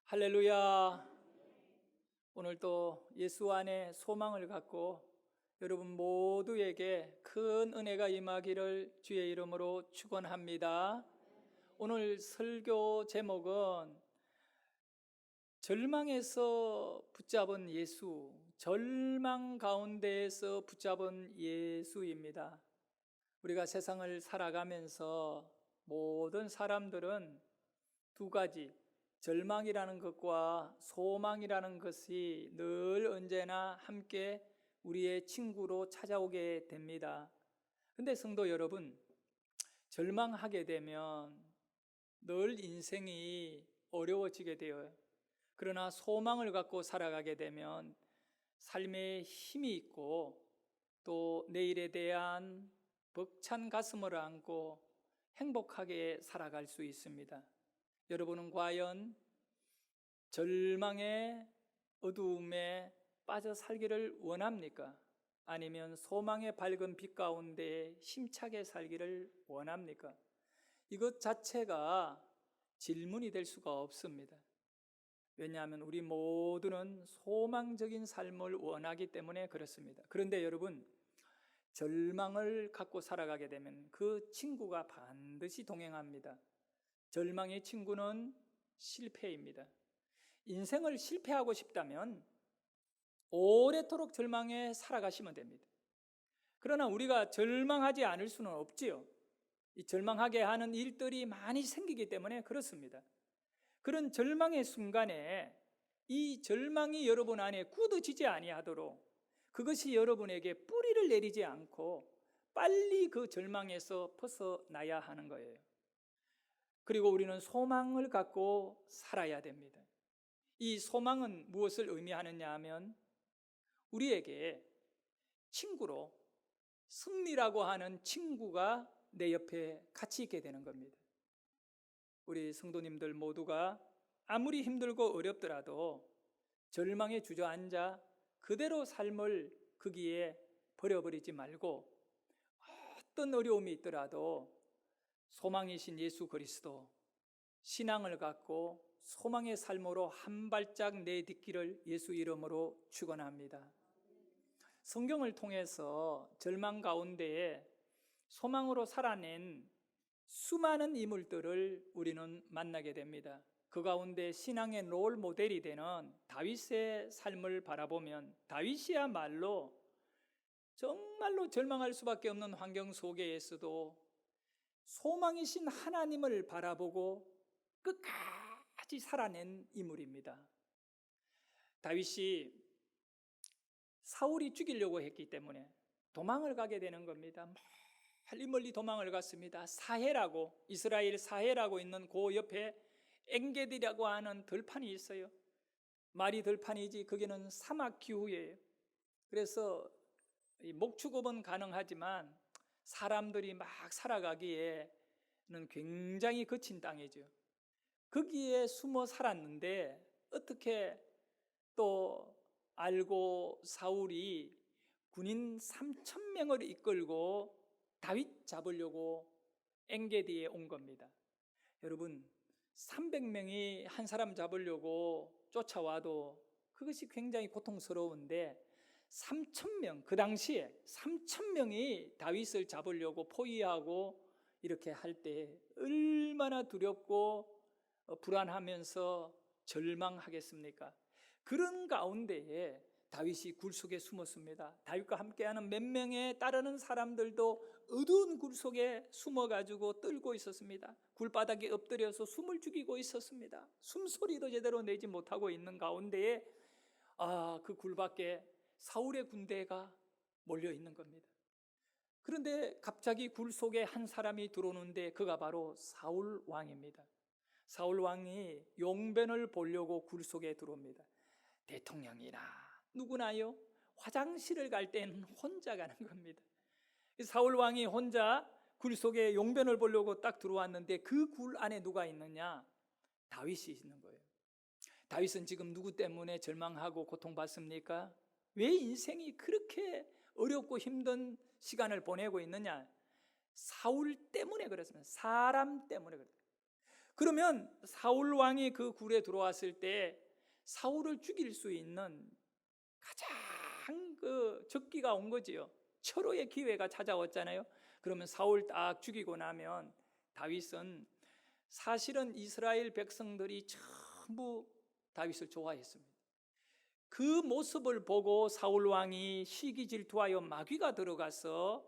할렐루야. 오늘도 예수 안에 소망을 갖고 여러분 모두에게 큰 은혜가 임하기를 주의 이름으로 축원합니다. 오늘 설교 제목은 절망에서 붙잡은 예수, 절망 가운데에서 붙잡은 예수입니다. 우리가 세상을 살아가면서 모든 사람들은 두 가지, 절망이라는 것과 소망이라는 것이 늘 언제나 함께 우리의 친구로 찾아오게 됩니다. 근데 성도 여러분, 절망하게 되면 늘 인생이 어려워지게 돼요. 그러나 소망을 갖고 살아가게 되면 삶에 힘이 있고 또 내일에 대한 벅찬 가슴을 안고 행복하게 살아갈 수 있습니다. 여러분은 과연 절망의 어두움에 빠져 살기를 원합니까? 아니면 소망의 밝은 빛 가운데 힘차게 살기를 원합니까? 이것 자체가 질문이 될 수가 없습니다. 왜냐하면 우리 모두는 소망적인 삶을 원하기 때문에 그렇습니다. 그런데 여러분, 절망을 갖고 살아가게 되면 그 친구가 반드시 동행합니다. 절망의 친구는 실패입니다. 인생을 실패하고 싶다면 오래도록 절망에 살아가시면 됩니다. 그러나 우리가 절망하지 않을 수는 없지요. 이 절망하게 하는 일들이 많이 생기기 때문에 그렇습니다. 그런 절망의 순간에 이 절망이 여러분 안에 굳어지지 아니하도록 그것이 여러분에게 뿌리를 내리지 않고 빨리 그 절망에서 벗어나야 하는 거예요. 그리고 우리는 소망을 갖고 살아야 됩니다. 이 소망은 무엇을 의미하느냐 하면 우리에게 친구로 승리라고 하는 친구가 내 옆에 같이 있게 되는 겁니다. 우리 성도님들 모두가 아무리 힘들고 어렵더라도 절망에 주저앉아 그대로 삶을 거기에 버려버리지 말고 어떤 어려움이 있더라도 소망이신 예수 그리스도, 신앙을 갖고 소망의 삶으로 한 발짝 내딛기를 예수 이름으로 축원합니다. 성경을 통해서 절망 가운데에 소망으로 살아낸 수많은 인물들을 우리는 만나게 됩니다. 그 가운데 신앙의 롤 모델이 되는 다윗의 삶을 바라보면 다윗이야말로 정말로 절망할 수밖에 없는 환경 속에서도 소망이신 하나님을 바라보고 끝까지 살아낸 인물입니다. 다윗이 사울이 죽이려고 했기 때문에 도망을 가게 되는 겁니다. 멀리 도망을 갔습니다. 사해라고, 이스라엘 사해라고 있는 그 옆에 엥게디라고 하는 들판이 있어요. 말이 들판이지 거기는 사막 기후예요. 그래서 목축업은 가능하지만 사람들이 막 살아가기에는 굉장히 거친 땅이죠. 거기에 숨어 살았는데 어떻게 또 알고 사울이 군인 3,000명을 이끌고 다윗 잡으려고 엥게디에 온 겁니다. 여러분, 300명이 한 사람 잡으려고 쫓아와도 그것이 굉장히 고통스러운데 3,000명, 그 당시에 3,000명이 다윗을 잡으려고 포위하고 이렇게 할 때 얼마나 두렵고 불안하면서 절망하겠습니까? 그런 가운데에 다윗이 굴 속에 숨었습니다. 다윗과 함께하는 몇 명의 따르는 사람들도 어두운 굴 속에 숨어가지고 떨고 있었습니다. 굴바닥에 엎드려서 숨을 죽이고 있었습니다. 숨소리도 제대로 내지 못하고 있는 가운데에 그 굴 밖에 사울의 군대가 몰려 있는 겁니다. 그런데 갑자기 굴 속에 한 사람이 들어오는데 그가 바로 사울 왕입니다. 사울 왕이 용변을 보려고 굴 속에 들어옵니다. 대통령이나 누구나요? 화장실을 갈 때는 혼자 가는 겁니다. 사울 왕이 혼자 굴 속에 용변을 보려고 딱 들어왔는데 그 굴 안에 누가 있느냐? 다윗이 있는 거예요. 다윗은 지금 누구 때문에 절망하고 고통받습니까? 왜 인생이 그렇게 어렵고 힘든 시간을 보내고 있느냐? 사울 때문에 그렇습니다. 사람 때문에 그렇습니다. 그러면 사울 왕이 그 굴에 들어왔을 때 사울을 죽일 수 있는 가장 적기가 온 거지요. 철호의 기회가 찾아왔잖아요. 그러면 사울 딱 죽이고 나면 다윗은 사실은 이스라엘 백성들이 전부 다윗을 좋아했습니다. 그 모습을 보고 사울 왕이 시기 질투하여 마귀가 들어가서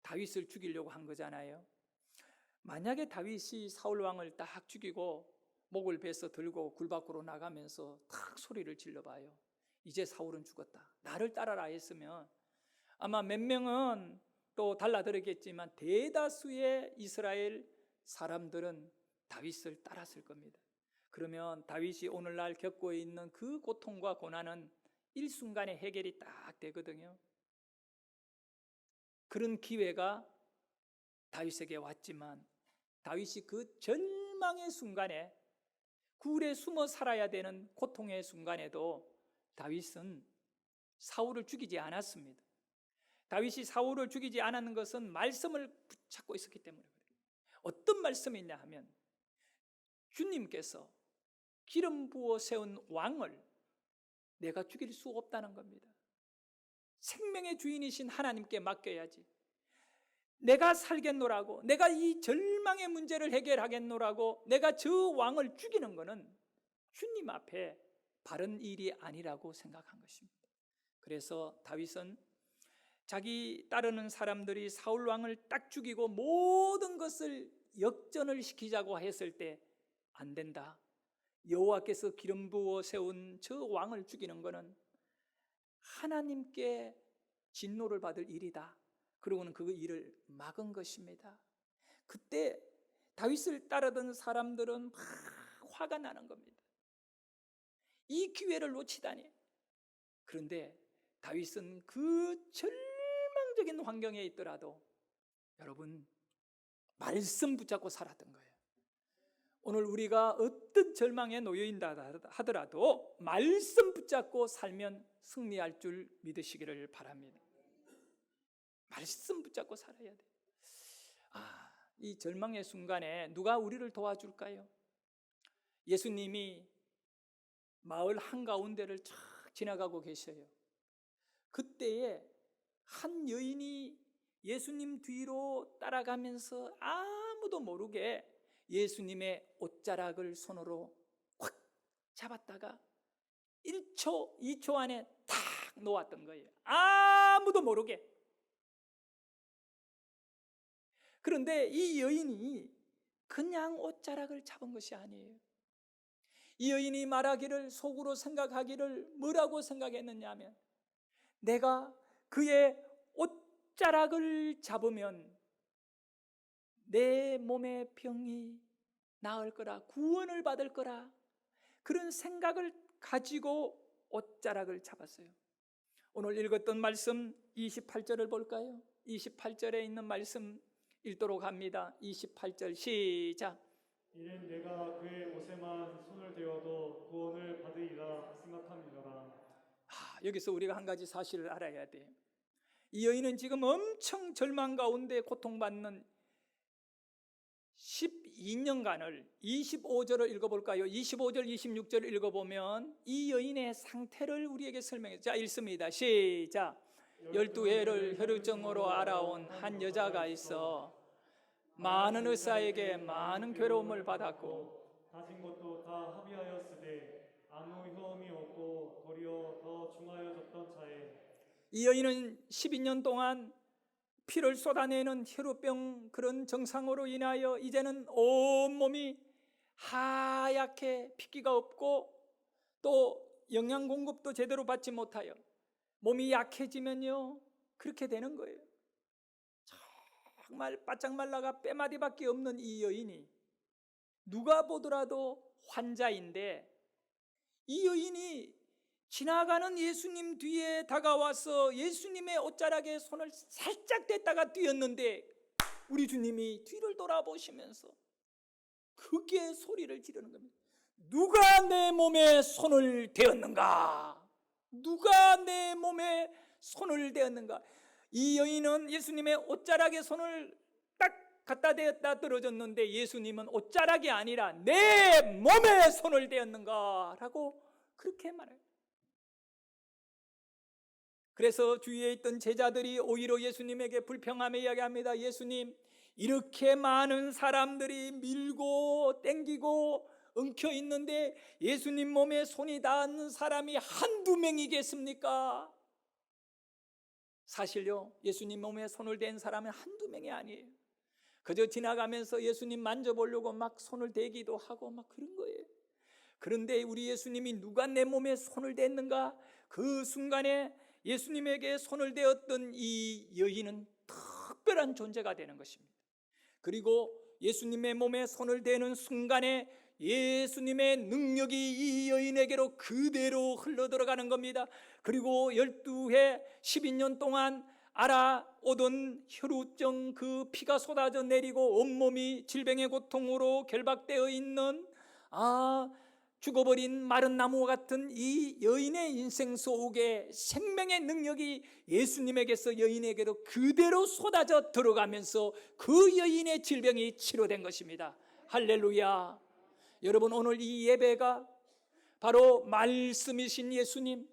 다윗을 죽이려고 한 거잖아요. 만약에 다윗이 사울 왕을 딱 죽이고 목을 베서 들고 굴 밖으로 나가면서 탁 소리를 질러봐요. 이제 사울은 죽었다, 나를 따라라 했으면 아마 몇 명은 또 달라들었겠지만 대다수의 이스라엘 사람들은 다윗을 따랐을 겁니다. 그러면 다윗이 오늘날 겪고 있는 그 고통과 고난은 일순간에 해결이 딱 되거든요. 그런 기회가 다윗에게 왔지만 다윗이 그 절망의 순간에, 굴에 숨어 살아야 되는 고통의 순간에도 다윗은 사울을 죽이지 않았습니다. 다윗이 사울을 죽이지 않았는 것은 말씀을 붙잡고 있었기 때문에 그래요. 어떤 말씀이 있냐 하면 주님께서 기름 부어 세운 왕을 내가 죽일 수 없다는 겁니다. 생명의 주인이신 하나님께 맡겨야지. 내가 살겠노라고, 내가 이 절망의 문제를 해결하겠노라고 내가 저 왕을 죽이는 것은 주님 앞에 바른 일이 아니라고 생각한 것입니다. 그래서 다윗은 자기 따르는 사람들이 사울 왕을 딱 죽이고 모든 것을 역전을 시키자고 했을 때 안 된다. 여호와께서 기름 부어 세운 저 왕을 죽이는 것은 하나님께 진노를 받을 일이다. 그러고는 그 일을 막은 것입니다. 그때 다윗을 따르던 사람들은 막 화가 나는 겁니다. 이 기회를 놓치다니. 그런데 다윗은 그 절망적인 환경에 있더라도 여러분 말씀 붙잡고 살았던 거예요. 오늘 우리가 어떤 절망에 놓여 있다 하더라도 말씀 붙잡고 살면 승리할 줄 믿으시기를 바랍니다. 말씀 붙잡고 살아야 돼요. 이 절망의 순간에 누가 우리를 도와줄까요? 예수님이 마을 한가운데를 쫙 지나가고 계셔요. 그때에 한 여인이 예수님 뒤로 따라가면서 아무도 모르게 예수님의 옷자락을 손으로 확 잡았다가 1초, 2초 안에 탁 놓았던 거예요. 아무도 모르게. 그런데 이 여인이 그냥 옷자락을 잡은 것이 아니에요. 이 여인이 말하기를, 속으로 생각하기를 뭐라고 생각했느냐 하면 내가 그의 옷자락을 잡으면 내 몸의 병이 나을 거라, 구원을 받을 거라, 그런 생각을 가지고 옷자락을 잡았어요. 오늘 읽었던 말씀 28절을 볼까요? 28절에 있는 말씀 읽도록 합니다. 28절 시작. 이는 내가 그의 옷에만 손을 대어도 구원을 받으리라 생각함이더라. 여기서 우리가 한 가지 사실을 알아야 돼요. 이 여인은 지금 엄청 절망 가운데 고통받는 12년간을 25절을 읽어볼까요? 25절 26절을 읽어보면 이 여인의 상태를 우리에게 설명해요. 자, 읽습니다. 시작. 12해를 혈루증으로 알아온 한 여자가 있어 많은 의사에게 많은 괴로움을 받았고 다진 것도 다 합의하였으되 아무 효험이 없고 도리어 더 중하여졌던 차에 이 여인은 12년 동안 피를 쏟아내는 혈우병 그런 증상으로 인하여 이제는 온몸이 하얗게 핏기가 없고 또 영양 공급도 제대로 받지 못하여 몸이 약해지면요 그렇게 되는 거예요. 정말 바짝 말라가 뼈마디밖에 없는 이 여인이 누가 보더라도 환자인데 이 여인이 지나가는 예수님 뒤에 다가와서 예수님의 옷자락에 손을 살짝 댔다가 뛰었는데 우리 주님이 뒤를 돌아보시면서 크게 소리를 지르는 겁니다. 누가 내 몸에 손을 대었는가? 누가 내 몸에 손을 대었는가? 이 여인은 예수님의 옷자락에 손을 딱 갖다 대었다 떨어졌는데 예수님은 옷자락이 아니라 내 몸에 손을 대었는가라고 그렇게 말해요. 그래서 주위에 있던 제자들이 오히려 예수님에게 불평하며 이야기합니다. 예수님, 이렇게 많은 사람들이 밀고 땡기고 엉켜 있는데 예수님 몸에 손이 닿는 사람이 한두 명이겠습니까? 사실요, 예수님 몸에 손을 댄 사람은 한두 명이 아니에요. 그저 지나가면서 예수님 만져보려고 막 손을 대기도 하고 막 그런 거예요. 그런데 우리 예수님이 누가 내 몸에 손을 댔는가? 그 순간에 예수님에게 손을 대었던 이 여인은 특별한 존재가 되는 것입니다. 그리고 예수님의 몸에 손을 대는 순간에 예수님의 능력이 이 여인에게로 그대로 흘러들어가는 겁니다. 그리고 12해 12년 동안 알아오던 혈우증 그 피가 쏟아져 내리고 온몸이 질병의 고통으로 결박되어 있는 죽어버린 마른 나무와 같은 이 여인의 인생 속에 생명의 능력이 예수님에게서 여인에게로 그대로 쏟아져 들어가면서 그 여인의 질병이 치료된 것입니다. 할렐루야. 여러분, 오늘 이 예배가 바로 말씀이신 예수님,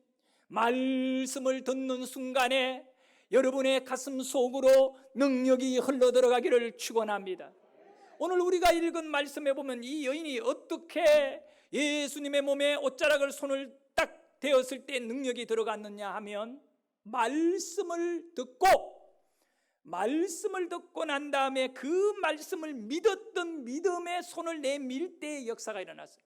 말씀을 듣는 순간에 여러분의 가슴 속으로 능력이 흘러들어가기를 축원합니다. 오늘 우리가 읽은 말씀에 보면 이 여인이 어떻게 예수님의 몸에 옷자락을 손을 딱 대었을 때 능력이 들어갔느냐 하면 말씀을 듣고 난 다음에 그 말씀을 믿었던 믿음의 손을 내밀 때의 역사가 일어났어요.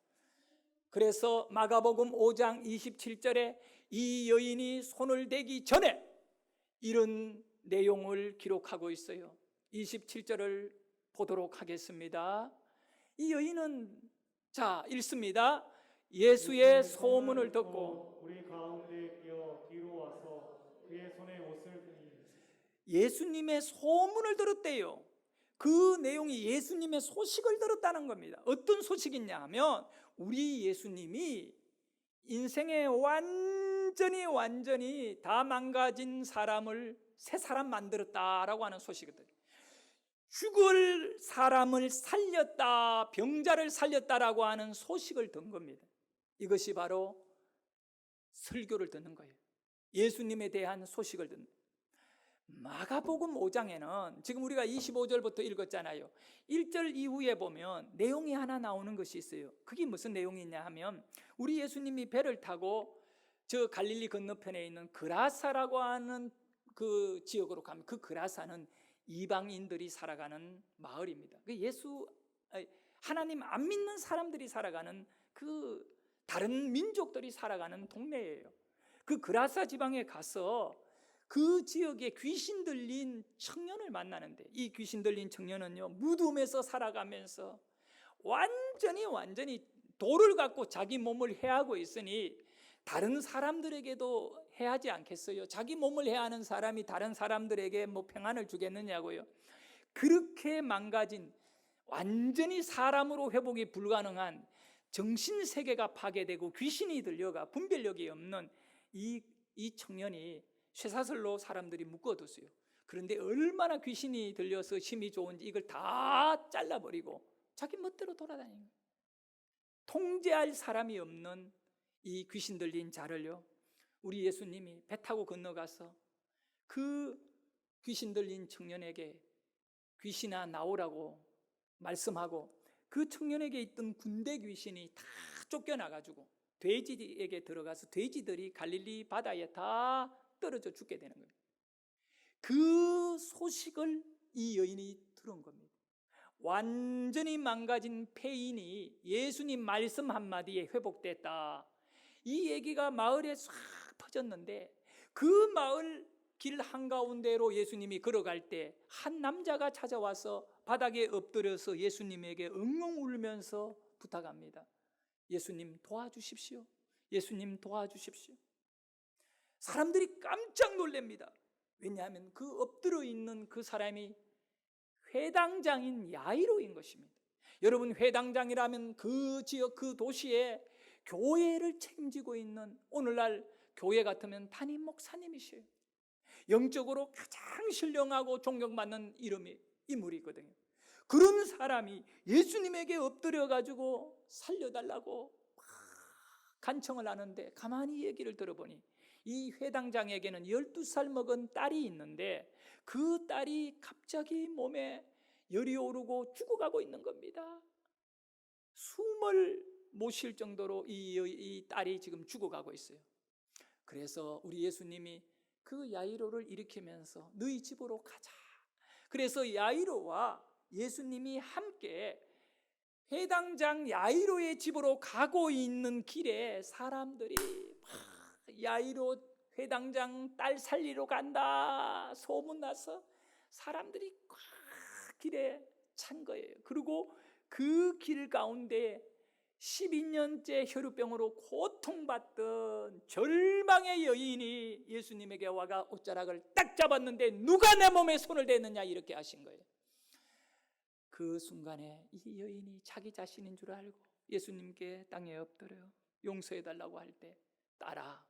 그래서 마가복음 5장 27절에 이 여인이 손을 대기 전에 이런 내용을 기록하고 있어요. 27절을 보도록 하겠습니다. 이 여인은 읽습니다. 예수의 소문을 듣고 우리 가운데 끼어 뒤로 와서 그의 손에 옷을 드니. 예수님의 소문을 들었대요. 그 내용이 예수님의 소식을 들었다는 겁니다. 어떤 소식이냐 하면 우리 예수님이 인생에 완전히 다 망가진 사람을 새 사람 만들었다라고 하는 소식이거든요. 죽을 사람을 살렸다, 병자를 살렸다라고 하는 소식을 듣는 겁니다. 이것이 바로 설교를 듣는 거예요. 예수님에 대한 소식을 듣는 거예요. 마가복음 5장에는 지금 우리가 25절부터 읽었잖아요. 1절 이후에 보면 내용이 하나 나오는 것이 있어요. 그게 무슨 내용이냐 하면 우리 예수님이 배를 타고 저 갈릴리 건너편에 있는 그라사라고 하는 그 지역으로 가면 그 그라사는 이방인들이 살아가는 마을입니다. 하나님 안 믿는 사람들이 살아가는 그 다른 민족들이 살아가는 동네예요. 그 그라사 지방에 가서 그 지역에 귀신 들린 청년을 만나는데 이 귀신 들린 청년은요, 무덤에서 살아가면서 완전히 돌을 갖고 자기 몸을 해하고 있으니 다른 사람들에게도 해하지 않겠어요? 자기 몸을 해하는 사람이 다른 사람들에게 평안을 주겠느냐고요? 그렇게 망가진, 완전히 사람으로 회복이 불가능한 정신세계가 파괴되고 귀신이 들려가 분별력이 없는 이 청년이 쇠사슬로 사람들이 묶어뒀어요. 그런데 얼마나 귀신이 들려서 힘이 좋은지 이걸 다 잘라버리고 자기 멋대로 돌아다니는 거예요. 통제할 사람이 없는 이 귀신 들린 자를요, 우리 예수님이 배 타고 건너가서 그 귀신 들린 청년에게 귀신아 나오라고 말씀하고 그 청년에게 있던 군대 귀신이 다 쫓겨나가지고 돼지에게 들어가서 돼지들이 갈릴리 바다에 다 떨어져 죽게 되는 거예요. 그 소식을 이 여인이 들은 겁니다. 완전히 망가진 폐인이 예수님 말씀 한마디에 회복됐다. 이 얘기가 마을에 싹 퍼졌는데 그 마을 길 한가운데로 예수님이 걸어갈 때 한 남자가 찾아와서 바닥에 엎드려서 예수님에게 엉엉 울면서 부탁합니다. 예수님 도와주십시오. 예수님 도와주십시오. 사람들이 깜짝 놀랍니다. 왜냐하면 그 엎드려 있는 그 사람이 회당장인 야이로인 것입니다. 여러분, 회당장이라면 그 지역 그 도시에 교회를 책임지고 있는, 오늘날 교회 같으면 담임 목사님이셔요. 영적으로 가장 신령하고 존경받는 인물이거든요. 그런 사람이 예수님에게 엎드려 가지고 살려달라고 막 간청을 하는데, 가만히 얘기를 들어보니 이 회당장에게는 12살 먹은 딸이 있는데 그 딸이 갑자기 몸에 열이 오르고 죽어가고 있는 겁니다. 숨을 못 쉴 정도로 이 딸이 지금 죽어가고 있어요. 그래서 우리 예수님이 그 야이로를 일으키면서 너희 집으로 가자. 그래서 야이로와 예수님이 함께 회당장 야이로의 집으로 가고 있는 길에 사람들이 막 야이로 회당장 딸 살리러 간다 소문나서 사람들이 꽉 길에 찬 거예요. 그리고 그 길 가운데 12년째 혈우병으로 고통받던 절망의 여인이 예수님에게 와가 옷자락을 딱 잡았는데 누가 내 몸에 손을 대느냐 이렇게 하신 거예요. 그 순간에 이 여인이 자기 자신인 줄 알고 예수님께 땅에 엎드려 용서해달라고 할 때, 딸아,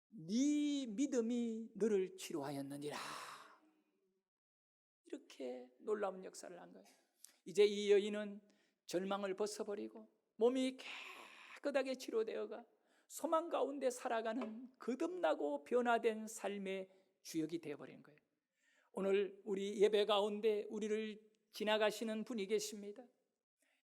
네 믿음이 너를 치료하였느니라, 이렇게 놀라운 역사를 한 거예요. 이제 이 여인은 절망을 벗어버리고 몸이 깨끗하게 치료되어가 소망 가운데 살아가는 거듭나고 변화된 삶의 주역이 되어버린 거예요. 오늘 우리 예배 가운데 우리를 지나가시는 분이 계십니다.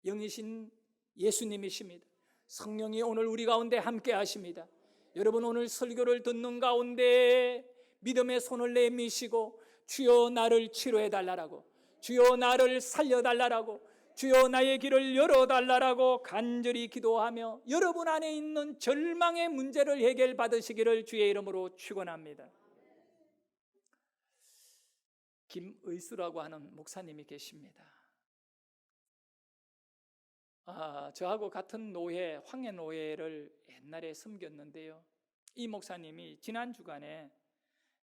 영이신 예수님이십니다. 성령이 오늘 우리 가운데 함께 하십니다. 여러분, 오늘 설교를 듣는 가운데 믿음의 손을 내미시고 주여 나를 치료해 달라라고, 주여 나를 살려달라라고, 주여 나의 길을 열어달라라고 간절히 기도하며 여러분 안에 있는 절망의 문제를 해결받으시기를 주의 이름으로 축원합니다. 김의수라고 하는 목사님이 계십니다. 저하고 같은 노회, 황해노회를 옛날에 섬겼는데요. 이 목사님이 지난 주간에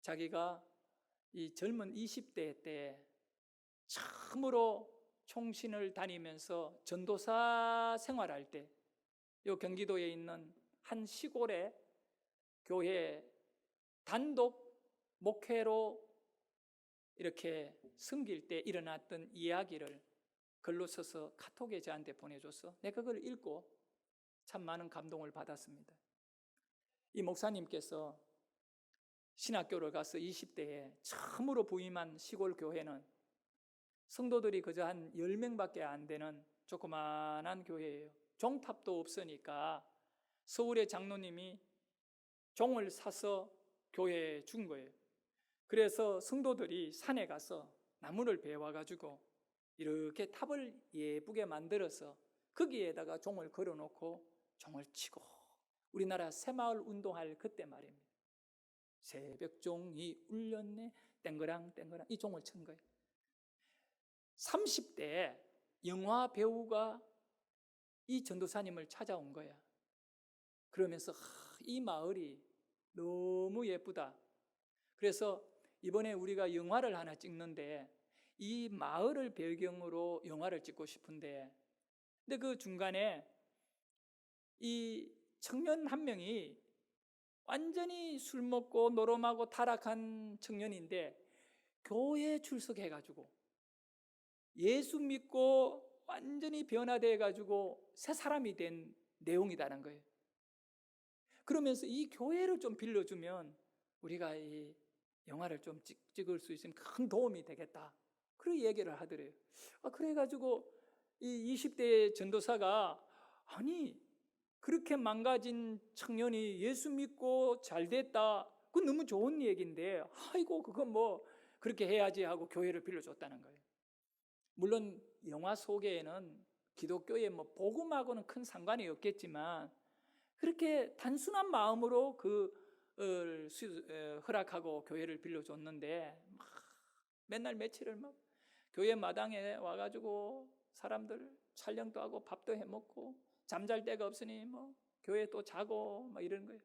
자기가 이 젊은 20대 때 처음으로 총신을 다니면서 전도사 생활할 때 요 경기도에 있는 한 시골의 교회 단독 목회로 이렇게 섬길 때 일어났던 이야기를 글로 써서 카톡에 저한테 보내줘서 내가 그걸 읽고 참 많은 감동을 받았습니다. 이 목사님께서 신학교를 가서 20대에 처음으로 부임한 시골 교회는 성도들이 그저 한 10명밖에 안 되는 조그마한 교회예요. 종탑도 없으니까 서울의 장로님이 종을 사서 교회에 준 거예요. 그래서 성도들이 산에 가서 나무를 베어와가지고 이렇게 탑을 예쁘게 만들어서 거기에다가 종을 걸어놓고 종을 치고, 우리나라 새마을 운동할 그때 말입니다. 새벽종이 울렸네 땡그랑 땡그랑 이 종을 친 거예요. 30대 영화 배우가 이 전도사님을 찾아온 거야. 그러면서 이 마을이 너무 예쁘다. 그래서 이번에 우리가 영화를 하나 찍는데 이 마을을 배경으로 영화를 찍고 싶은데, 근데 그 중간에 이 청년 한 명이 완전히 술 먹고 노름하고 타락한 청년인데 교회에 출석해가지고 예수 믿고 완전히 변화돼가지고 새 사람이 된 내용이라는 거예요. 그러면서 이 교회를 좀 빌려주면 우리가 이 영화를 좀 찍을 수 있으면 큰 도움이 되겠다, 그런 얘기를 하더래요. 그래가지고 이 20대 전도사가, 아니 그렇게 망가진 청년이 예수 믿고 잘 됐다, 그건 너무 좋은 얘기인데 아이고 그건 뭐 그렇게 해야지 하고 교회를 빌려줬다는 거예요. 물론 영화 속에는 기독교의 뭐 복음하고는 큰 상관이 없겠지만 그렇게 단순한 마음으로 허락하고 교회를 빌려줬는데 맨날 며칠을 막 교회 마당에 와가지고 사람들 촬영도 하고 밥도 해먹고 잠잘 데가 없으니 뭐 교회 또 자고 막 이러는 거예요.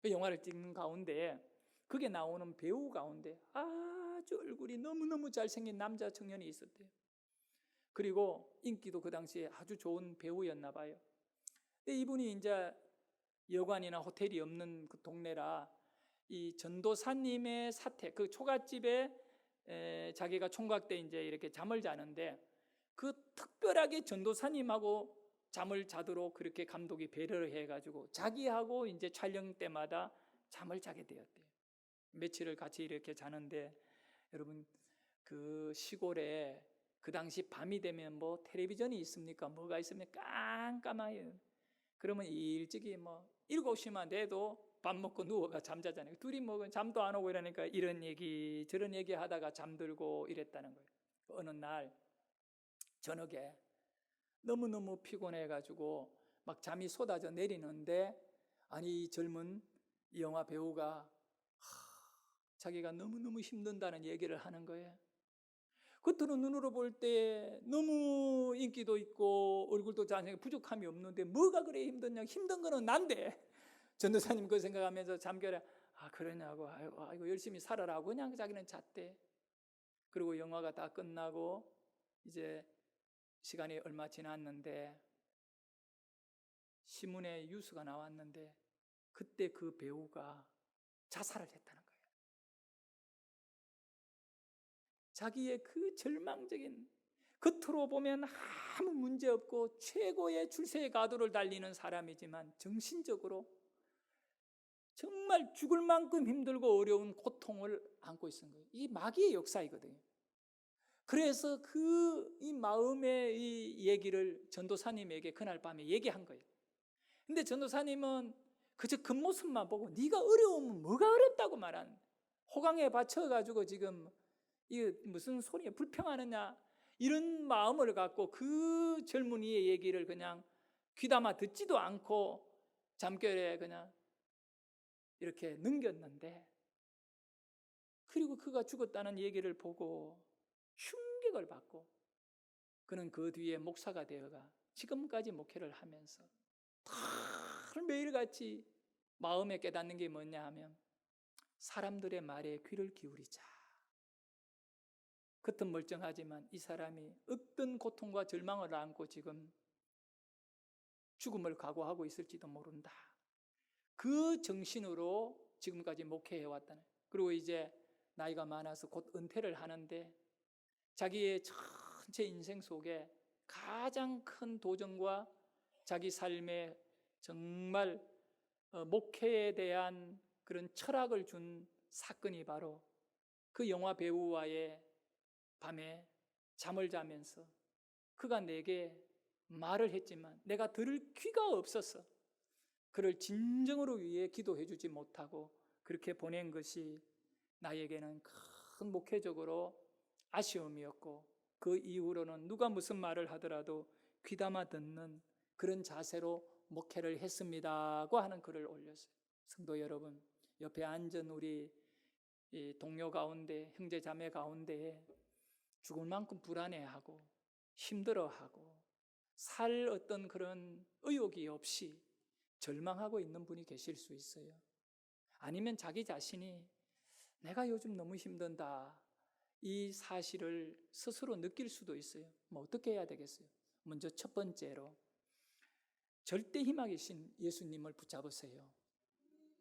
그 영화를 찍는 가운데 그게 나오는 배우 가운데 아주 얼굴이 너무너무 잘생긴 남자 청년이 있었대요. 그리고 인기도 그 당시에 아주 좋은 배우였나 봐요. 근데 이분이 이제 여관이나 호텔이 없는 그 동네라 이 전도사님의 사택, 그 초가집에 자기가 총각 때 이제 이렇게 잠을 자는데 그 특별하게 전도사님하고 잠을 자도록 그렇게 감독이 배려를 해가지고 자기하고 이제 촬영 때마다 잠을 자게 되었대요. 며칠을 같이 이렇게 자는데 여러분 그 시골에 그 당시 밤이 되면 뭐 텔레비전이 있습니까? 뭐가 있습니까? 깜깜해요. 그러면 일찍이 뭐 7시만 돼도 밥 먹고 누워가 잠자잖아요. 둘이 뭐 잠도 안 오고 이러니까 이런 얘기 저런 얘기 하다가 잠들고 이랬다는 거예요. 어느 날 저녁에 너무너무 피곤해가지고 막 잠이 쏟아져 내리는데 아니 이 젊은 이 영화 배우가 자기가 너무너무 힘든다는 얘기를 하는 거예요. 겉으로 눈으로 볼 때 너무 인기도 있고 얼굴도 잘생기고 부족함이 없는데 뭐가 그래 힘드냐, 힘든 거는 난데. 전도사님 그 생각하면서 잠결에 그러냐고 아이고 열심히 살아라고 그냥 자기는 잤대. 그리고 영화가 다 끝나고 이제 시간이 얼마 지났는데 신문에 뉴스가 나왔는데 그때 그 배우가 자살을 했다는 거예요. 자기의 그 절망적인, 겉으로 보면 아무 문제 없고 최고의 출세의 가도를 달리는 사람이지만 정신적으로 정말 죽을 만큼 힘들고 어려운 고통을 안고 있는 거예요. 이 마귀의 역사이거든요. 그래서 이 마음의 이 얘기를 전도사님에게 그날 밤에 얘기한 거예요. 근데 전도사님은 그저 겉모습만 보고 네가 어려우면 뭐가 어렵다고 말하는, 호강에 받쳐가지고 지금 이게 무슨 소리야, 불평하느냐, 이런 마음을 갖고 그 젊은이의 얘기를 그냥 귀담아 듣지도 않고 잠결에 그냥 이렇게 넘겼는데, 그리고 그가 죽었다는 얘기를 보고 충격을 받고 그는 그 뒤에 목사가 되어가 지금까지 목회를 하면서 매일같이 마음에 깨닫는 게 뭐냐 하면 사람들의 말에 귀를 기울이자. 겉은 멀쩡하지만 이 사람이 어떤 고통과 절망을 안고 지금 죽음을 각오하고 있을지도 모른다. 그 정신으로 지금까지 목회해왔다는. 그리고 이제 나이가 많아서 곧 은퇴를 하는데 자기의 전체 인생 속에 가장 큰 도전과 자기 삶에 정말 목회에 대한 그런 철학을 준 사건이 바로 그 영화 배우와의 밤에 잠을 자면서 그가 내게 말을 했지만 내가 들을 귀가 없어서 그를 진정으로 위해 기도해 주지 못하고 그렇게 보낸 것이 나에게는 큰 목회적으로 아쉬움이었고, 그 이후로는 누가 무슨 말을 하더라도 귀담아 듣는 그런 자세로 목회를 했습니다고 하는 글을 올렸어요. 성도 여러분, 옆에 앉은 우리 동료 가운데, 형제 자매 가운데에 죽을 만큼 불안해하고 힘들어하고 살 어떤 그런 의욕이 없이 절망하고 있는 분이 계실 수 있어요. 아니면 자기 자신이 내가 요즘 너무 힘든다, 이 사실을 스스로 느낄 수도 있어요. 뭐 어떻게 해야 되겠어요? 먼저 첫 번째로 절대 희망이신 예수님을 붙잡으세요.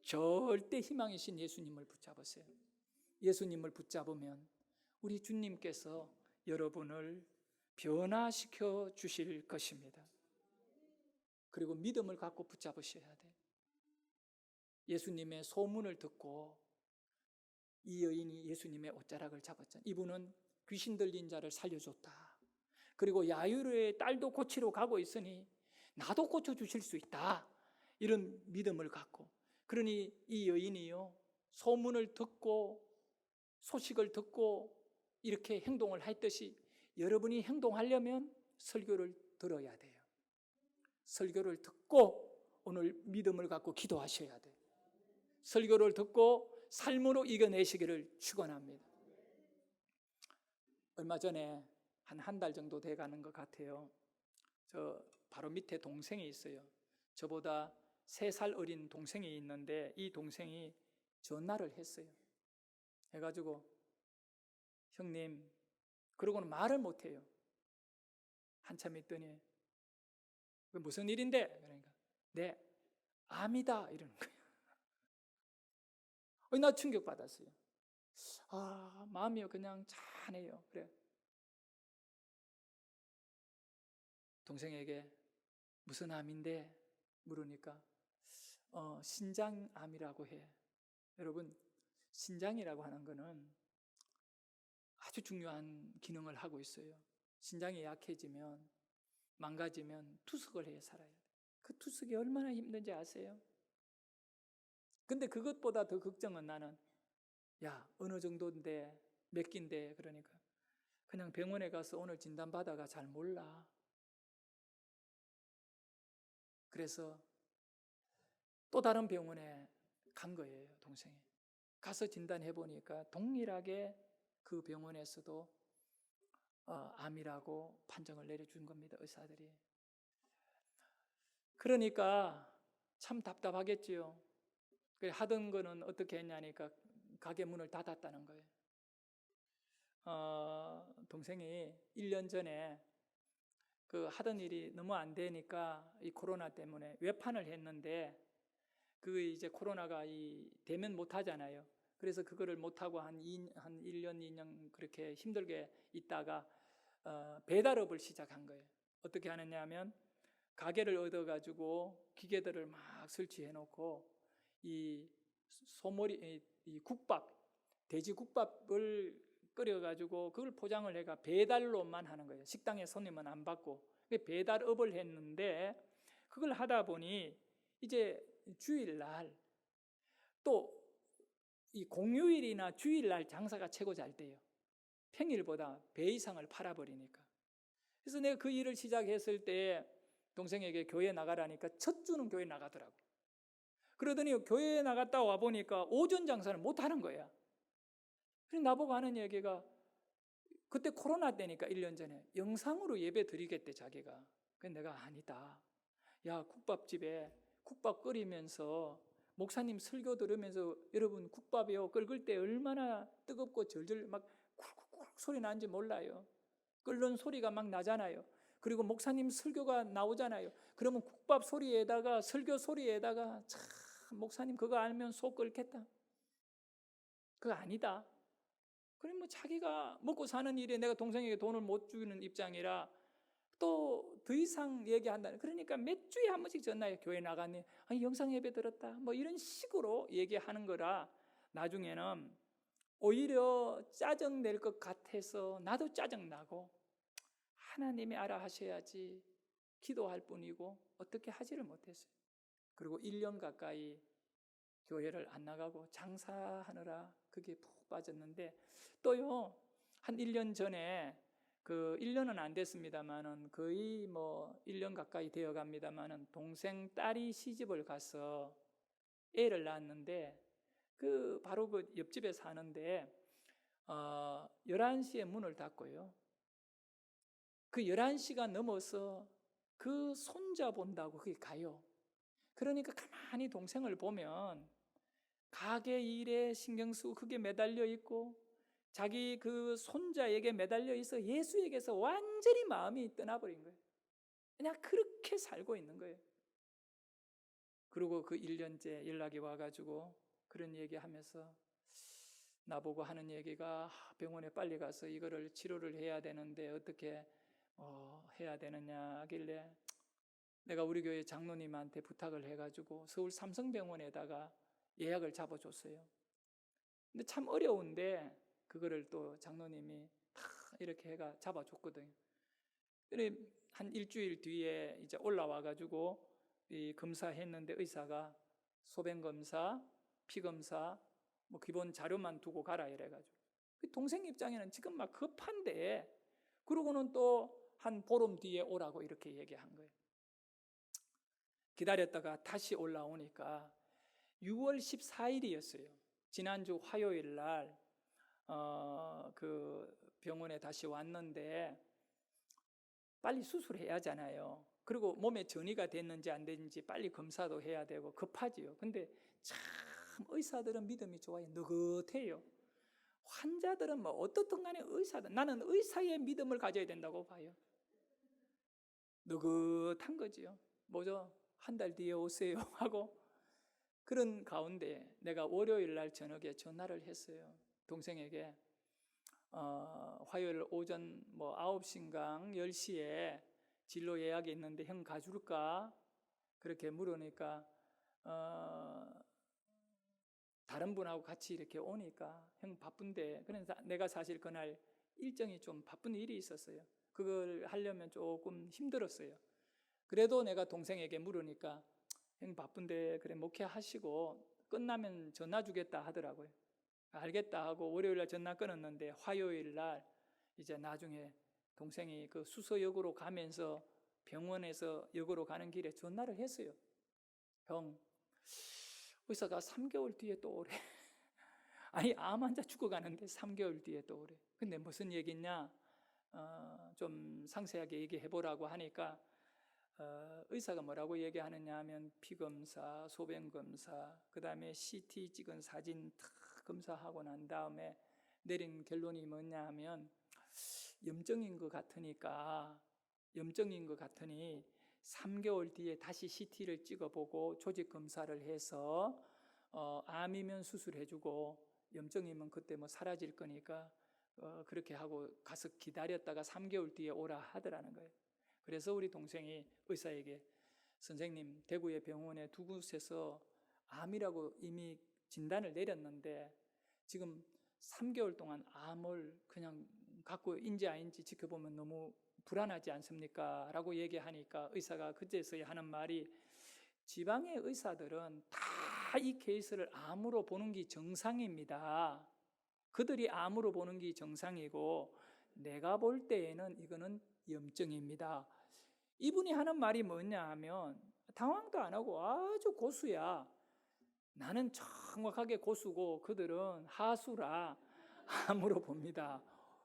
절대 희망이신 예수님을 붙잡으세요. 예수님을 붙잡으면 우리 주님께서 여러분을 변화시켜 주실 것입니다. 그리고 믿음을 갖고 붙잡으셔야 돼요. 예수님의 소문을 듣고 이 여인이 예수님의 옷자락을 잡았잖아요. 이분은 귀신 들린 자를 살려줬다. 그리고 야이로의 딸도 고치러 가고 있으니 나도 고쳐주실 수 있다. 이런 믿음을 갖고. 그러니 이 여인이요, 소문을 듣고 소식을 듣고 이렇게 행동을 했듯이 여러분이 행동하려면 설교를 들어야 돼요. 설교를 듣고 오늘 믿음을 갖고 기도하셔야 돼요. 설교를 듣고 삶으로 이겨내시기를 축원합니다. 얼마 전에 한 달 정도 돼가는 것 같아요. 저 바로 밑에 동생이 있어요. 저보다 3살 어린 동생이 있는데 이 동생이 전화를 했어요. 해가지고 형님, 그러고는 말을 못해요. 한참 있더니 무슨 일인데? 그러니까 네, 암이다 이러는 거예요. 나 충격받았어요. 마음이 그냥 찬해요. 그래. 동생에게 무슨 암인데 물으니까 신장암이라고 해. 여러분, 신장이라고 하는 거는 아주 중요한 기능을 하고 있어요. 신장이 약해지면, 망가지면 투석을 해 살아야 돼. 그 투석이 얼마나 힘든지 아세요? 근데 그것보다 더 걱정은 나는, 어느 정도인데, 몇 기인데, 그러니까 그냥 병원에 가서 오늘 진단받아가 잘 몰라. 그래서 또 다른 병원에 간 거예요, 동생이. 가서 진단해 보니까 동일하게 그 병원에서도 암이라고 판정을 내려준 겁니다, 의사들이. 그러니까 참 답답하겠지요. 하던 거는 어떻게 했냐니까 가게 문을 닫았다는 거예요. 동생이 1년 전에 그 하던 일이 너무 안 되니까 이 코로나 때문에 외판을 했는데 그 이제 코로나가 되면 못 하잖아요. 그래서 그거를 못 하고 한 1년, 2년 그렇게 힘들게 있다가 배달업을 시작한 거예요. 어떻게 하느냐 하면 가게를 얻어가지고 기계들을 막 설치해 놓고 이 소머리, 이 국밥, 돼지 국밥을 끓여가지고 그걸 포장을 해가 배달로만 하는 거예요. 식당에 손님은 안 받고 배달업을 했는데 그걸 하다 보니 이제 주일날 또 이 공휴일이나 주일날 장사가 최고 잘 돼요. 평일보다 배 이상을 팔아버리니까. 그래서 내가 그 일을 시작했을 때 동생에게 교회 나가라니까 첫 주는 교회 나가더라고. 그러더니 교회에 나갔다 와보니까 오전 장사는 못하는 거야. 그래서 나보고 하는 얘기가 그때 코로나 때니까 1년 전에 영상으로 예배 드리겠대 자기가. 그래서 내가 아니다. 국밥집에 국밥 끓이면서 목사님 설교 들으면서 여러분 국밥이요 끓을 때 얼마나 뜨겁고 절절 막 쿨쿨쿨 소리 나는지 몰라요. 끓는 소리가 막 나잖아요. 그리고 목사님 설교가 나오잖아요. 그러면 국밥 소리에다가 설교 소리에다가 참 목사님 그거 알면 속 끓겠다. 그거 아니다. 그럼 자기가 먹고 사는 일에 내가 동생에게 돈을 못 주는 입장이라 또 더 이상 얘기한다는. 그러니까 몇 주에 한 번씩 전화해. 교회 나가니 영상 예배 들었다. 뭐 이런 식으로 얘기하는 거라 나중에는 오히려 짜증 낼 것 같아서 나도 짜증 나고 하나님이 알아 하셔야지 기도할 뿐이고 어떻게 하지를 못했어요. 그리고 1년 가까이 교회를 안 나가고 장사하느라 그게 푹 빠졌는데 또요 한 1년 전에 그 1년은 안 됐습니다만은 거의 뭐 1년 가까이 되어 갑니다만은 동생 딸이 시집을 가서 애를 낳았는데 바로 그 옆집에 사는데 11시에 문을 닫고요. 그 11시가 넘어서 그 손자 본다고 거기 가요. 그러니까 가만히 동생을 보면 가게 일에 신경 쓰고 그게 매달려 있고 자기 그 손자에게 매달려 있어 예수에게서 완전히 마음이 떠나버린 거예요. 그냥 그렇게 살고 있는 거예요. 그리고 그 1년째 연락이 와가지고 그런 얘기하면서 나보고 하는 얘기가 병원에 빨리 가서 이거를 치료를 해야 되는데 어떻게 해야 되느냐 하길래 내가 우리 교회 장로님한테 부탁을 해가지고 서울 삼성병원에다가 예약을 잡아줬어요. 근데 참 어려운데 그거를 또 장로님이 다 이렇게 해가 잡아줬거든요. 그래 한 일주일 뒤에 이제 올라와가지고 이 검사했는데 의사가 소변 검사, 피 검사, 뭐 기본 자료만 두고 가라 이래가지고 동생 입장에는 지금 막 급한데 그러고는 또 한 보름 뒤에 오라고 이렇게 얘기한 거예요. 기다렸다가 다시 올라오니까 6월 14일이었어요. 지난주 화요일 날 그 병원에 다시 왔는데 빨리 수술해야 하잖아요. 그리고 몸에 전이가 됐는지 안 됐는지 빨리 검사도 해야 되고 급하지요. 근데 참 의사들은 믿음이 좋아요. 느긋해요. 환자들은 뭐 어떻든 간에 나는 의사의 믿음을 가져야 된다고 봐요. 느긋한 거지요. 뭐죠? 한 달 뒤에 오세요 하고 그런 가운데 내가 월요일 날 저녁에 전화를 했어요. 동생에게 화요일 오전 9시인가 10시에 진로 예약이 있는데 형 가줄까? 그렇게 물으니까 다른 분하고 같이 이렇게 오니까 형 바쁜데, 그래서 내가 사실 그날 일정이 좀 바쁜 일이 있었어요. 그걸 하려면 조금 힘들었어요. 그래도 내가 동생에게 물으니까 형 바쁜데 그래 목회하시고 끝나면 전화 주겠다 하더라고요. 알겠다 하고 월요일날 전화 끊었는데 화요일날 이제 나중에 동생이 그 수서역으로 가면서 병원에서 역으로 가는 길에 전화를 했어요. 형, 의사가 3개월 뒤에 또 오래. 아니, 암 환자 죽어가는데 3개월 뒤에 또 오래. 근데 무슨 얘기냐? 좀 상세하게 얘기해보라고 하니까 의사가 뭐라고 얘기하느냐 하면 피검사, 소변검사, 그 다음에 CT 찍은 사진 다 검사하고 난 다음에 내린 결론이 뭐냐 하면 염증인 것 같으니 3개월 뒤에 다시 CT를 찍어보고 조직검사를 해서 암이면 수술해주고 염증이면 그때 사라질 거니까 그렇게 하고 가서 기다렸다가 3개월 뒤에 오라 하더라는 거예요. 그래서 우리 동생이 의사에게 선생님, 대구의 병원에 두 곳에서 암이라고 이미 진단을 내렸는데 지금 3개월 동안 암을 그냥 갖고 인지 아닌지 지켜보면 너무 불안하지 않습니까? 라고 얘기하니까 의사가 그제서야 하는 말이 지방의 의사들은 다 이 케이스를 암으로 보는 게 정상입니다. 그들이 암으로 보는 게 정상이고 내가 볼 때에는 이거는 염증입니다. 이분이 하는 말이 뭐냐 하면 당황도 안 하고 아주 고수야. 나는 정확하게 고수고 그들은 하수라 암으로 봅니다.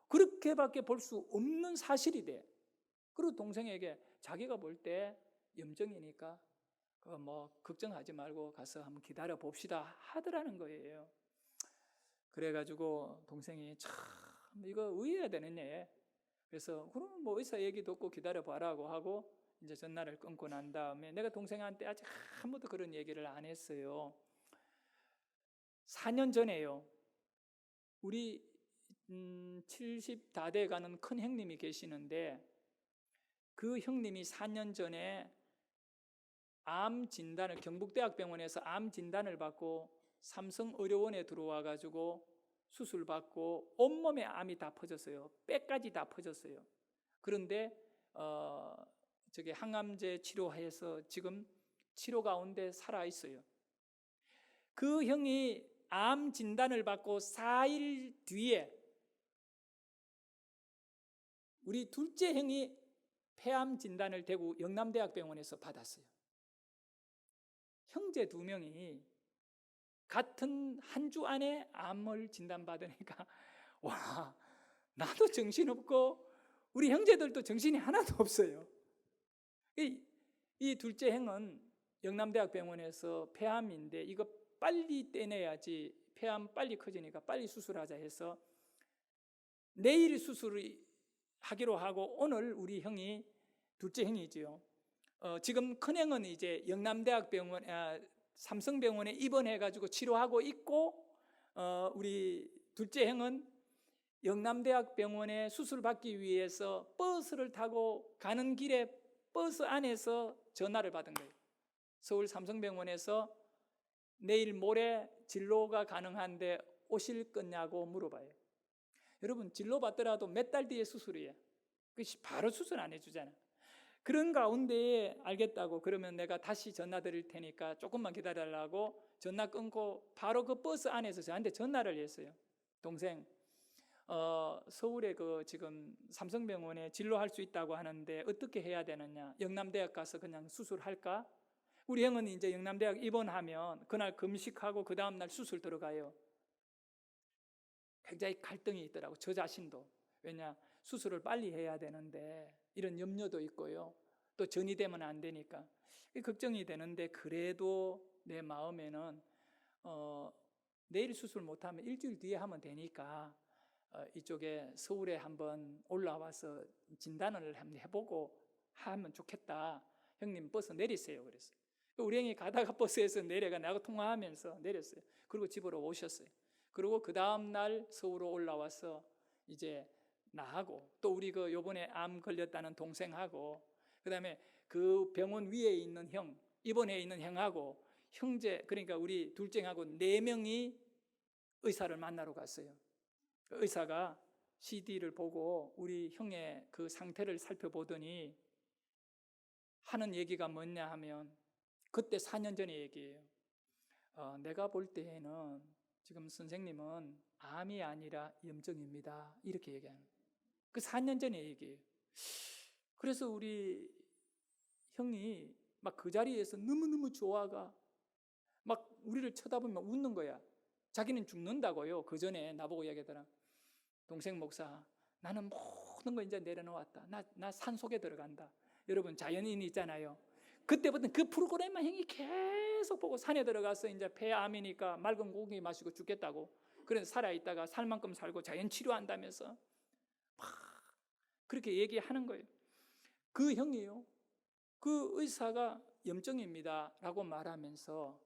그렇게밖에 볼 수 없는 사실이 돼. 그리고 동생에게 자기가 볼 때 염증이니까 걱정하지 말고 가서 한번 기다려 봅시다 하더라는 거예요. 그래가지고 동생이 참 이거 의해야 되는 애. 그래서 그럼 의사 얘기 듣고 기다려 봐라고 하고 이제 전화를 끊고 난 다음에 내가 동생한테 아직 한 번도 그런 얘기를 안 했어요. 4년 전에요. 우리 70 다 돼가는 큰 형님이 계시는데 그 형님이 4년 전에 암 진단을 경북대학병원에서 암 진단을 받고 삼성의료원에 들어와 가지고 수술 받고 온몸에 암이 다 퍼졌어요. 뼈까지 다 퍼졌어요. 그런데 항암제 치료해서 지금 치료 가운데 살아 있어요. 그 형이 암 진단을 받고 4일 뒤에 우리 둘째 형이 폐암 진단을 대구 영남대학병원에서 받았어요. 형제 2명이 같은 한 주 안에 암을 진단받으니까 와, 나도 정신없고 우리 형제들도 정신이 하나도 없어요. 이 둘째 형은 영남대학병원에서 폐암인데 이거 빨리 떼내야지 폐암 빨리 커지니까 빨리 수술하자 해서 내일 수술을 하기로 하고 오늘 우리 형이 둘째 형이지요. 지금 큰형은 이제 영남대학병원 삼성병원에 입원해가지고 치료하고 있고 우리 둘째 형은 영남대학병원에 수술 받기 위해서 버스를 타고 가는 길에 버스 안에서 전화를 받은 거예요. 서울 삼성병원에서 내일 모레 진로가 가능한데 오실 거냐고 물어봐요. 여러분 진로 받더라도 몇 달 뒤에 수술이에요. 바로 수술 안 해주잖아. 그런 가운데에 알겠다고 그러면 내가 다시 전화 드릴 테니까 조금만 기다려라고 전화 끊고 바로 그 버스 안에서 저한테 전화를 했어요. 동생, 서울에 지금 삼성병원에 진료할 수 있다고 하는데 어떻게 해야 되느냐? 영남대학 가서 그냥 수술할까? 우리 형은 이제 영남대학 입원하면 그날 금식하고 그 다음날 수술 들어가요. 굉장히 갈등이 있더라고, 저 자신도. 왜냐, 수술을 빨리 해야 되는데 이런 염려도 있고요. 또 전이 되면 안 되니까 걱정이 되는데 그래도 내 마음에는 내일 수술 못하면 일주일 뒤에 하면 되니까 이쪽에 서울에 한번 올라와서 진단을 한번 해보고 하면 좋겠다. 형님 버스 내리세요. 그랬어요. 우리 형이 가다가 버스에서 내려가 나하고 통화하면서 내렸어요. 그리고 집으로 오셨어요. 그리고 그 다음 날 서울로 올라와서 이제 나하고 또 우리 그 요번에 암 걸렸다는 동생하고 그다음에 그 병원 위에 있는 형, 입원해 있는 형하고 형제, 그러니까 우리 둘째하고 4명이 의사를 만나러 갔어요. 의사가 CD를 보고 우리 형의 그 상태를 살펴보더니 하는 얘기가 뭐냐 하면 그때 4년 전의 얘기예요. 내가 볼 때에는 지금 선생님은 암이 아니라 염증입니다. 이렇게 얘기하는 그 4년 전의 얘기예요. 그래서 우리 형이 막 그 자리에서 너무너무 좋아가 막 우리를 쳐다보면 웃는 거야. 자기는 죽는다고요. 그 전에 나보고 이야기하더라. 동생 목사, 나는 모든 거 이제 내려놓았다. 나 산속에 들어간다. 여러분 자연인 있잖아요. 그때부터 그 프로그램만 형이 계속 보고 산에 들어가서 이제 폐암이니까 맑은 공기 마시고 죽겠다고. 그래서 살아있다가 살 만큼 살고 자연 치료한다면서 막 그렇게 얘기하는 거예요. 그 형이요. 그 의사가 염증입니다 라고 말하면서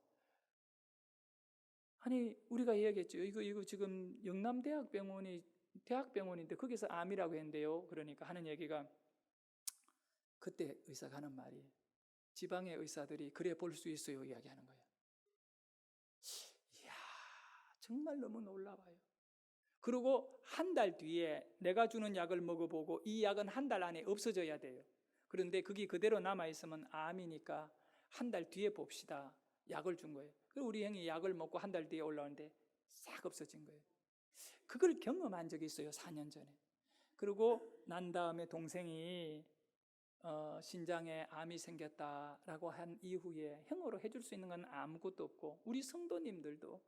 아니 우리가 이야기했죠. 이거 지금 영남대학병원이 대학병원인데 거기서 암이라고 했는데요. 그러니까 하는 얘기가 그때 의사가 하는 말이 지방의 의사들이 그래 볼 수 있어요 이야기하는 거예요. 이야 정말 너무 놀라워요. 그리고 한 달 뒤에 내가 주는 약을 먹어보고 이 약은 한 달 안에 없어져야 돼요. 그런데 그게 그대로 남아있으면 암이니까 한 달 뒤에 봅시다. 약을 준 거예요. 그리고 우리 형이 약을 먹고 한 달 뒤에 올라오는데 싹 없어진 거예요. 그걸 경험한 적이 있어요. 4년 전에. 그리고 난 다음에 동생이 신장에 암이 생겼다라고 한 이후에 형으로 해줄 수 있는 건 아무것도 없고 우리 성도님들도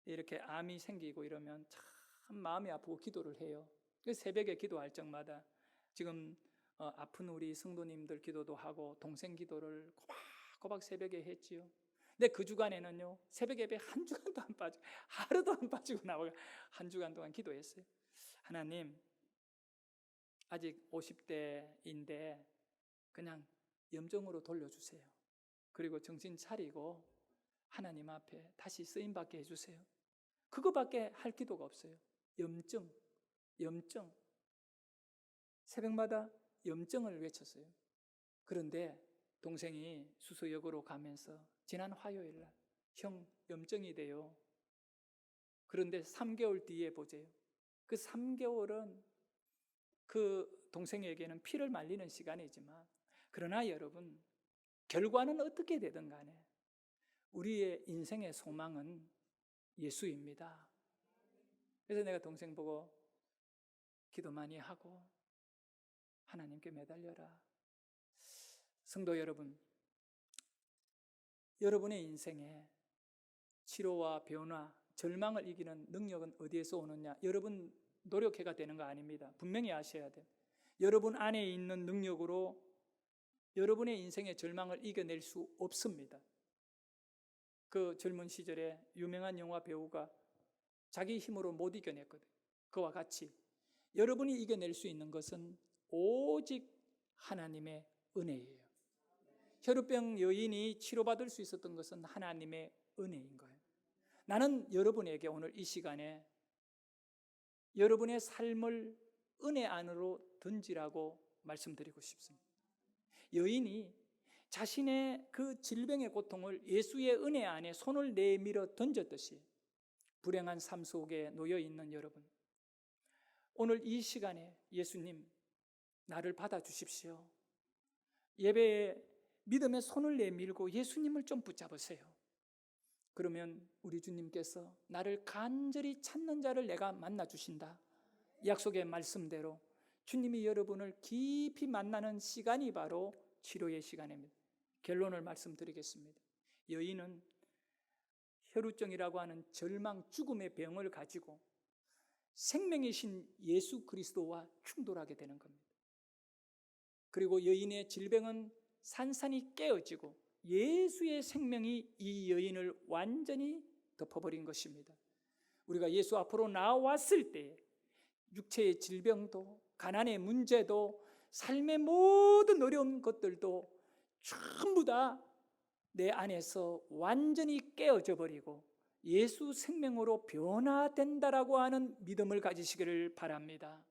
이렇게 암이 생기고 이러면 참 마음이 아프고 기도를 해요. 그래서 새벽에 기도할 적마다 지금 아픈 우리 성도님들 기도도 하고 동생 기도를 꼬박꼬박 새벽에 했지요. 근데 그 주간에는요 새벽 예배 한 주간도 안 빠지고 하루도 안 빠지고 나와 한 주간 동안 기도했어요. 하나님 아직 50대인데 그냥 염증으로 돌려주세요. 그리고 정신 차리고 하나님 앞에 다시 쓰임받게 해주세요. 그거밖에 할 기도가 없어요. 염증 새벽마다 염증을 외쳤어요. 그런데 동생이 수서역으로 가면서 지난 화요일 날 형 염증이 돼요. 그런데 3개월 뒤에 보세요. 그 3개월은 그 동생에게는 피를 말리는 시간이지만 그러나 여러분 결과는 어떻게 되든 간에 우리의 인생의 소망은 예수입니다. 그래서 내가 동생 보고 기도 많이 하고 하나님께 매달려라. 성도 여러분, 여러분의 인생에 치료와 변화, 절망을 이기는 능력은 어디에서 오느냐? 여러분 노력해가 되는 거 아닙니다. 분명히 아셔야 돼요. 여러분 안에 있는 능력으로 여러분의 인생의 절망을 이겨낼 수 없습니다. 그 젊은 시절에 유명한 영화 배우가 자기 힘으로 못 이겨냈거든요. 그와 같이 여러분이 이겨낼 수 있는 것은 오직 하나님의 은혜예요. 혈우병 여인이 치료받을 수 있었던 것은 하나님의 은혜인 거예요. 나는 여러분에게 오늘 이 시간에 여러분의 삶을 은혜 안으로 던지라고 말씀드리고 싶습니다. 여인이 자신의 그 질병의 고통을 예수의 은혜 안에 손을 내밀어 던졌듯이 불행한 삶 속에 놓여 있는 여러분, 오늘 이 시간에 예수님 나를 받아주십시오. 예배에 믿음의 손을 내밀고 예수님을 좀 붙잡으세요. 그러면 우리 주님께서 나를 간절히 찾는 자를 내가 만나주신다. 약속의 말씀대로 주님이 여러분을 깊이 만나는 시간이 바로 치료의 시간입니다. 결론을 말씀드리겠습니다. 여인은 혈우증이라고 하는 절망, 죽음의 병을 가지고 생명이신 예수 그리스도와 충돌하게 되는 겁니다. 그리고 여인의 질병은 산산이 깨어지고 예수의 생명이 이 여인을 완전히 덮어버린 것입니다. 우리가 예수 앞으로 나왔을 때 육체의 질병도 가난의 문제도 삶의 모든 어려운 것들도 전부 다 내 안에서 완전히 깨어져 버리고 예수 생명으로 변화된다라고 하는 믿음을 가지시기를 바랍니다.